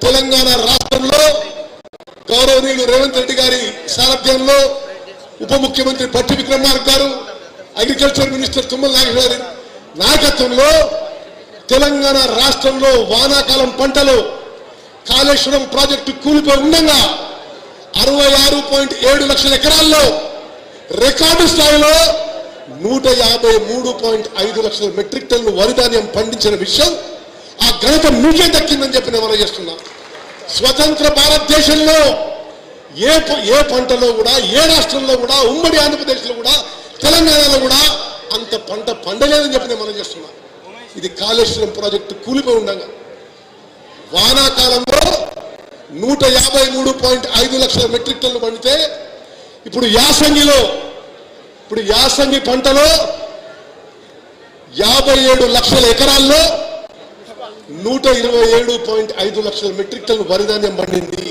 తెలంగాణ రాష్ట్రంలో గౌరవనీయులు రేవంత్ రెడ్డి గారి సారథ్యంలో ఉప ముఖ్యమంత్రి భట్టి విక్రమార్క గారు, అగ్రికల్చర్ మినిస్టర్ తుమ్మల నాగేశ్వర గారి నాయకత్వంలో తెలంగాణ రాష్ట్రంలో వానాకాలం పంటలు కాళేశ్వరం ప్రాజెక్టు కూలిపోయి ఉండగా 66.7 లక్షల ఎకరాల్లో రికార్డు స్థాయిలో 153.5 లక్షల మెట్రిక్ టన్ను వరి ధాన్యం పండించిన విషయం ఆ ఘనత మీకే దక్కిందని చెప్పి నేను మనం చేస్తున్నా. స్వతంత్ర భారతదేశంలో ఏ పంటలో కూడా, ఏ రాష్ట్రంలో కూడా, ఉమ్మడి ఆంధ్రప్రదేశ్లో కూడా, తెలంగాణలో కూడా అంత పంట పండలేదని చెప్పి నేను మనం చేస్తున్నా. ఇది కాళేశ్వరం ప్రాజెక్టు కూలిపోయి ఉండగా వానాకాలంలో 153.5 లక్షల మెట్రిక్ టన్నులు పండితే ఇప్పుడు యాసంగి పంటలో 57 లక్షల ఎకరాల్లో 127.5 లక్షల మెట్రిక్ టన్ను వరి ధాన్యం పండింది.